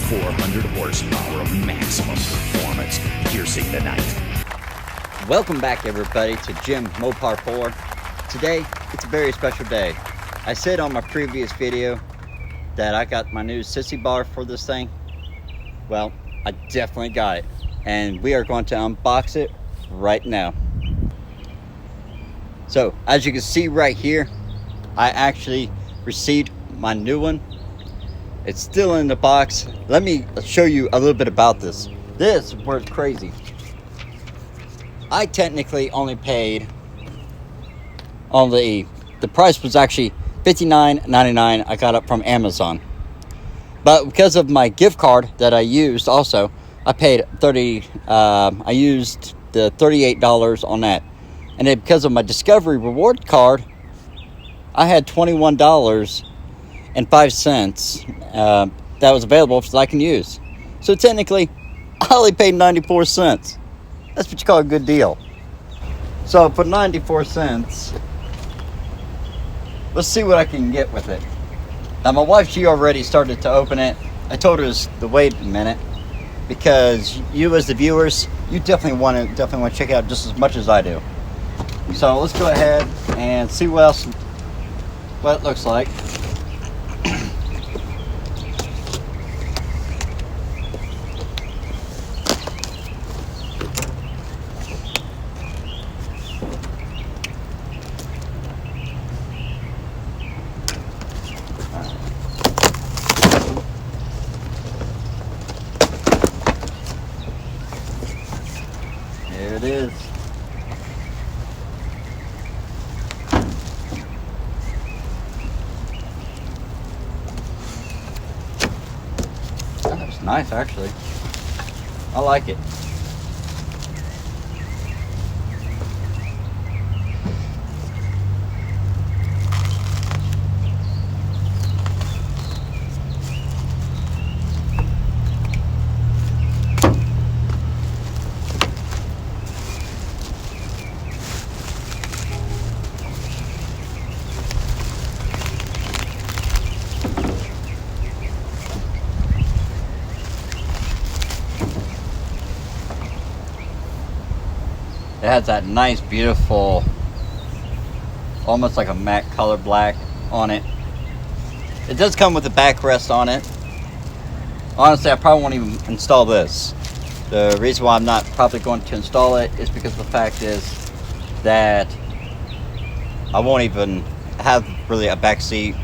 400 horsepower of maximum performance, piercing the night. Welcome back, everybody, to Jim Mopar 4. Today, it's a very special day. I said on my previous video that I got my new Sissy bar for this thing. Well, I definitely got it, and we are going to unbox it right now. So, as you can see right here, I actually received my new one. It's still in the box. Let me show you a little bit about this. This was crazy. I technically only paid the price was actually $59.99. I got it from Amazon. But because of my gift card that I used also, I paid I used the $38 on that. And then because of my Discovery reward card, I had $21.05 that was available that I can use. So technically, I only paid 94 cents. That's what you call a good deal. So for 94 cents, let's see what I can get with it. Now my wife, she already started to open it. I told her to wait a minute because you as the viewers, you definitely want to check it out just as much as I do. So let's go ahead and see what it looks like. There it is. That's nice, actually. I like it. It has that nice, beautiful, almost like a matte color black on it. It does come with a backrest on it. Honestly, I probably won't even install this. The reason why I'm not probably going to install it is because the fact is that I won't even have really a back seat,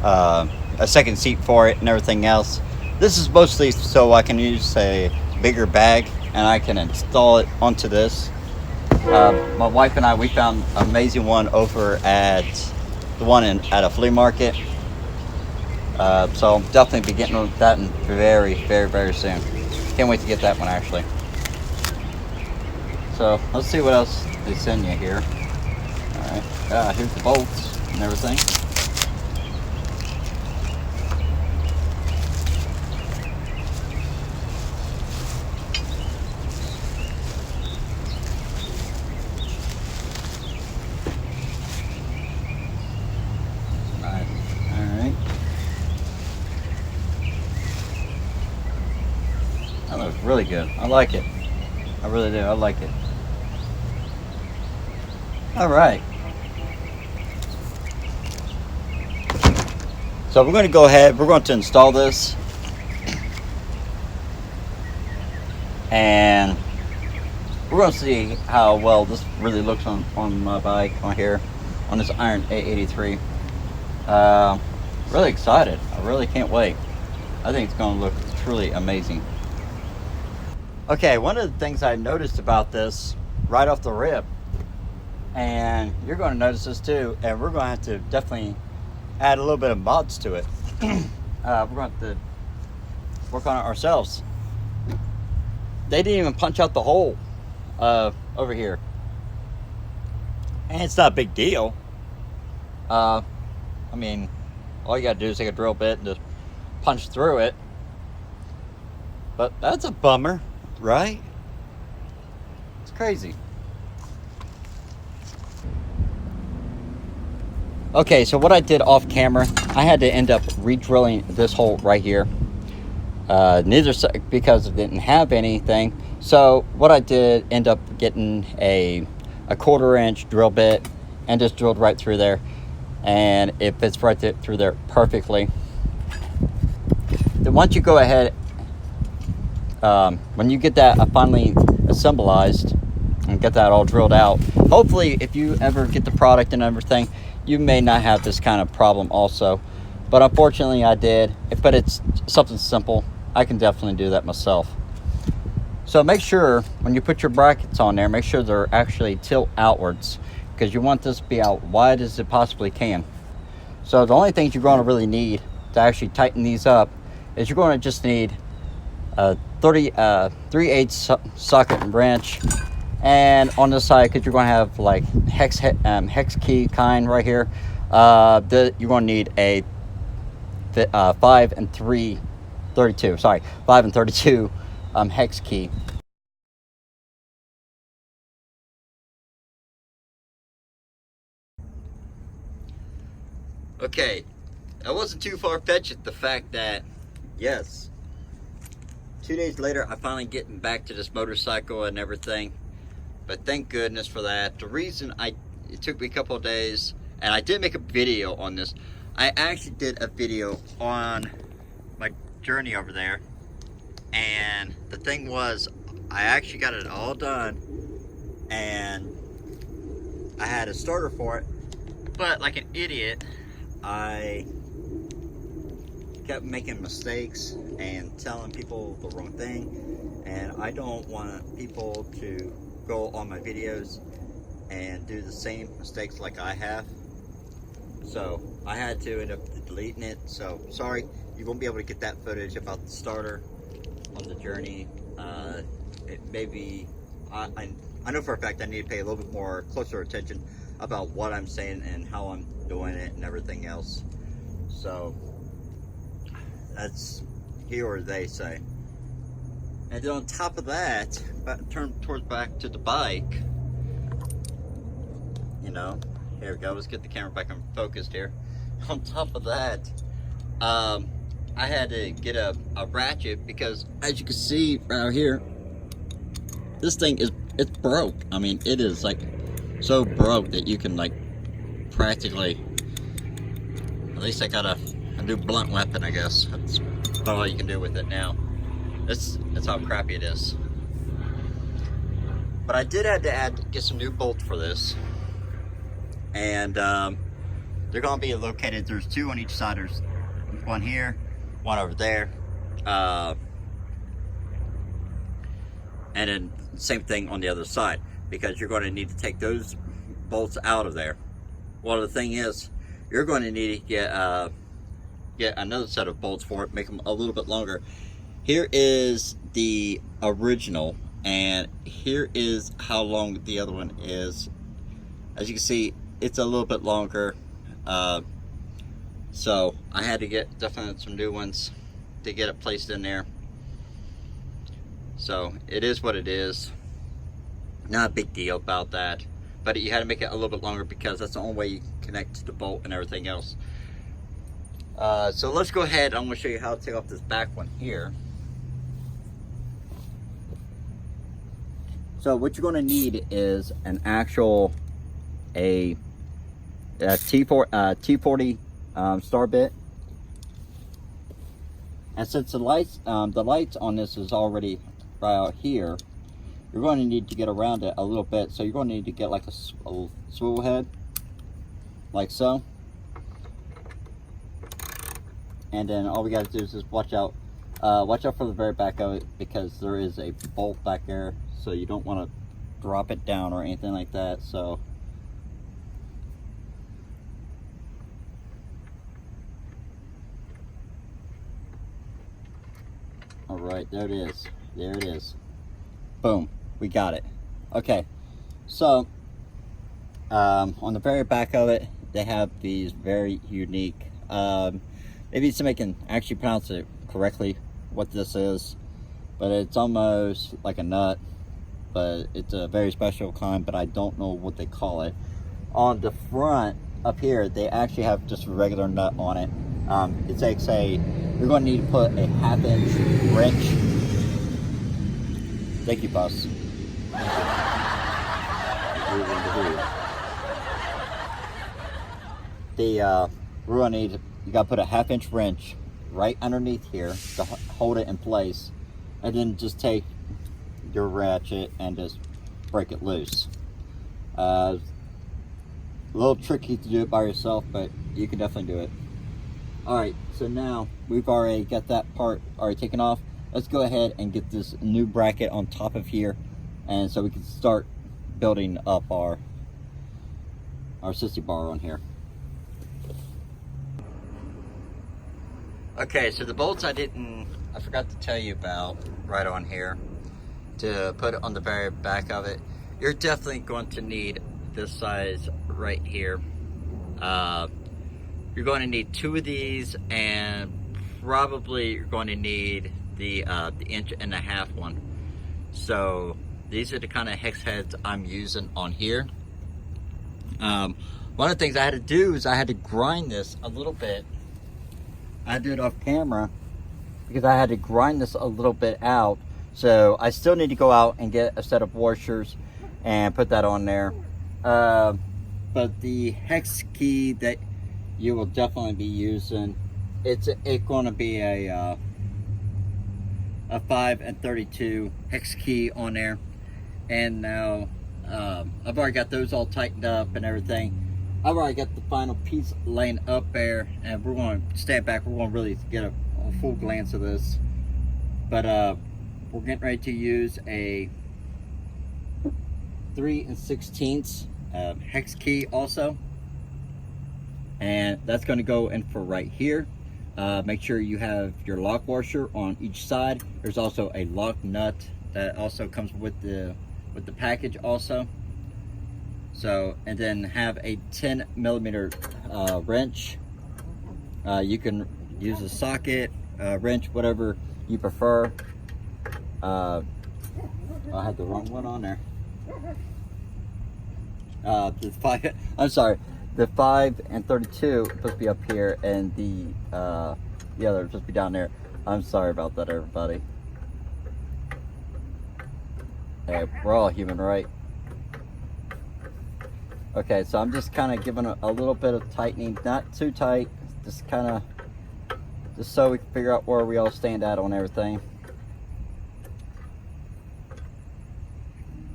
a second seat for it and everything else. This is mostly so I can use a bigger bag and I can install it onto this. My wife and I, we found an amazing one over at the one at a flea market. So I'll definitely be getting that very, very, very soon. Can't wait to get that one, actually. So let's see what else they send you here. Alright, here's the bolts and everything. That looks really good. I like it. I really do. I like it. Alright. So we're going to go ahead. We're going to install this. And we're going to see how well this really looks on my bike on here. On this Iron A83. Really excited. I really can't wait. I think it's going to look truly amazing. Okay, one of the things I noticed about this right off the rip, and you're going to notice this too, and we're going to have to definitely add a little bit of mods to it. We're going to have to work on it ourselves. They didn't even punch out the hole over here. And it's not a big deal. I mean, all you got to do is take a drill bit and just punch through it. But that's a bummer, right? It's crazy. Okay, so what I did off camera, I had to end up re-drilling this hole right here. neither because it didn't have anything. So what I did end up getting a 1/4 inch drill bit and just drilled right through there, and it fits right through there perfectly. Then once you go ahead, when you get that finally assembled and get that all drilled out, hopefully if you ever get the product and everything, you may not have this kind of problem also. But unfortunately I did. But it's something simple. I can definitely do that myself. So make sure when you put your brackets on there, make sure they're actually tilt outwards, because you want this to be out wide as it possibly can. So the only things you're going to really need to actually tighten these up is you're going to just need a 3/8 socket and wrench, and on this side, because you're going to have like hex key kind right here, you're going to need a 5 and 3/32. Sorry, 5 and 32 hex key. Okay, I wasn't too far-fetched at the fact that, yes, 2 days later I finally getting back to this motorcycle and everything. But thank goodness for that. The reason it took me a couple of days, and I did make a video on this. I actually did a video on my journey over there, and the thing was, I actually got it all done, and I had a starter for it, but like an idiot, I kept making mistakes and telling people the wrong thing, and I don't want people to go on my videos and do the same mistakes like I have. So I had to end up deleting it. So sorry, you won't be able to get that footage about the starter on the journey. It maybe I know for a fact I need to pay a little bit more closer attention about what I'm saying and how I'm doing it and everything else. So that's he or they say. And then on top of that, turn towards back to the bike. You know, here we go. Let's get the camera back on focused here. On top of that, I had to get a ratchet, because as you can see right here, this thing it's broke. I mean, it is like so broke that you can like practically, at least I got a new blunt weapon, I guess. That's about all you can do with it now. That's how crappy it is. But I did have to get some new bolts for this, and they're going to be located. There's 2 on each side. There's one here, one over there, and then same thing on the other side, because you're going to need to take those bolts out of there. Well, the thing is, you're going to need to get another set of bolts for it, make them a little bit longer. Here is the original, and here is how long the other one is. As you can see, it's a little bit longer. So I had to get definitely some new ones to get it placed in there. So it is what it is. Not a big deal about that. But you had to make it a little bit longer, because that's the only way you can connect to the bolt and everything else. So let's go ahead. I'm going to show you how to take off this back one here. So what you're going to need is an actual T40 star bit. And since the lights on this is already right out here, you're going to need to get around it a little bit. So you're going to need to get like a swivel head, like so. And then all we got to do is just watch out for the very back of it, because there is a bolt back there, so you don't want to drop it down or anything like that. So all right, there it is. Boom, we got it. Okay, so on the very back of it, they have these very unique, maybe somebody can actually pronounce it correctly what this is, but it's almost like a nut, but it's a very special kind, but I don't know what they call it. On the front up here, they actually have just a regular nut on it, It's like, say, you're going to need to put a 1/2-inch wrench. Thank you, boss. We're going to need, you got to put a 1/2-inch wrench right underneath here to hold it in place, and then just take your ratchet and just break it loose. A little tricky to do it by yourself, but you can definitely do it. Alright, so now we've already got that part already taken off. Let's go ahead and get this new bracket on top of here, and so we can start building up our Sissy bar on here. Okay, so the bolts I forgot to tell you about right on here to put it on the very back of it. You're definitely going to need this size right here. You're going to need 2 of these, and probably you're going to need the 1.5-inch one. So these are the kind of hex heads I'm using on here. One of the things I had to do is I had to grind this a little bit. I did it off camera because I had to grind this a little bit out. So I still need to go out and get a set of washers and put that on there. But the hex key that you will definitely be using, it's going to be a 5 and 32 hex key on there. And now I've already got those all tightened up and everything. I've already got the final piece laying up there, and we're going to stand back. We're going to really get a full glance of this. But we're getting ready to use a 3 16 hex key also, and that's going to go in for right here. Make sure you have your lock washer on each side. There's also a lock nut that also comes with the package also. So, and then have a 10mm wrench. You can use a socket, wrench, whatever you prefer. I had the wrong one on there. I'm sorry. The 5 and 32 supposed to be up here, and the other supposed to be down there. I'm sorry about that, everybody. Hey, we're all human, right? Okay, so I'm just kind of giving a little bit of tightening, not too tight, just kind of, just so we can figure out where we all stand at on everything.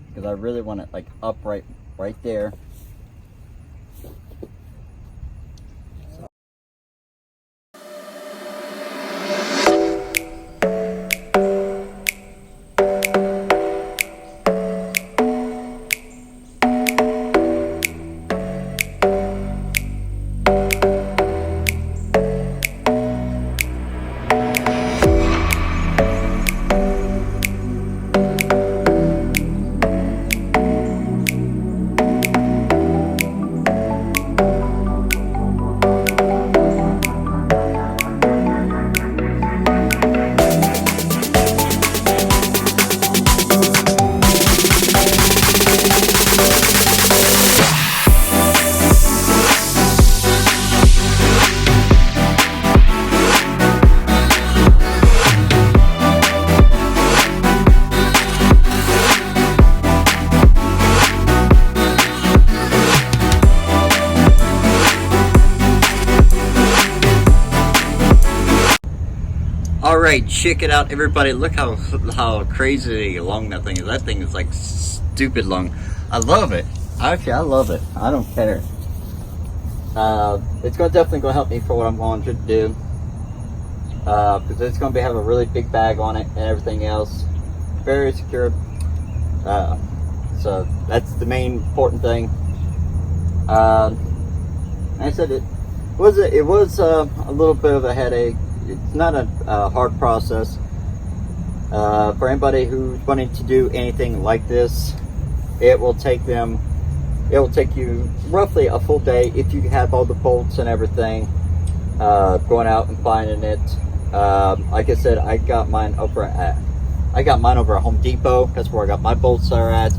Because I really want it like upright right there. Alright, check it out, everybody. Look how crazy long that thing is. That thing is like stupid long. I love it. Actually, I love it. I don't care. It's definitely going to help me for what I'm going to do. Because it's going to have a really big bag on it and everything else. Very secure. So that's the main important thing. Like I said, it was a little bit of a headache. It's not a hard process. For anybody who's wanting to do anything like this, it will take you roughly a full day if you have all the bolts and everything. Going out and finding it. Like I said, I got mine over at Home Depot. That's where I got my bolts are at.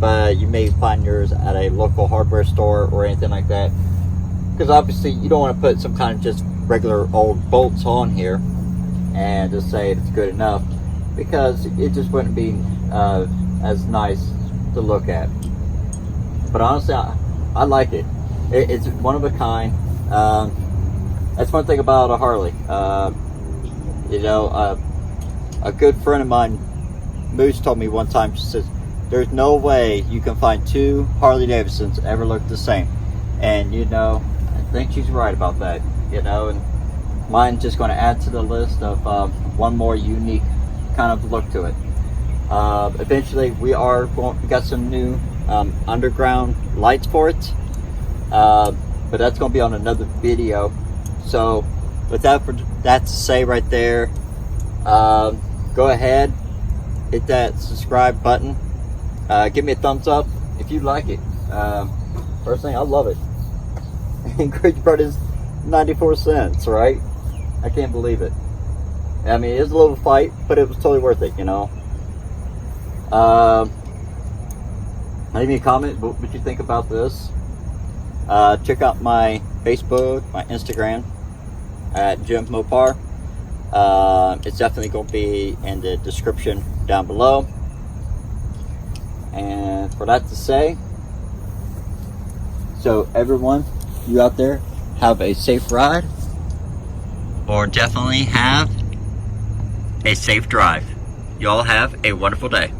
But you may find yours at a local hardware store or anything like that. Because obviously you don't want to put some kind of just regular old bolts on here and just say it's good enough, because it just wouldn't be as nice to look at. But honestly, I like it. It's one of a kind. That's one thing about a Harley. You know, a good friend of mine, Moose, told me one time, she says, there's no way you can find two Harley Davidsons ever look the same. And you know, I think she's right about that. You know, and mine's just going to add to the list of one more unique kind of look to it. Eventually, we got some new underground lights for it, but that's going to be on another video. So, with that to say right there, go ahead, hit that subscribe button. Give me a thumbs up if you like it. Personally, I love it. And Great Bread is 94 cents, right? I can't believe it. I mean, it was a little fight, but it was totally worth it, you know. Leave me a comment what you think about this. Check out my Facebook, my Instagram at Jim Mopar. It's definitely going to be in the description down below. And for that to say, so everyone, you out there, have a safe ride, or definitely have a safe drive. Y'all have a wonderful day.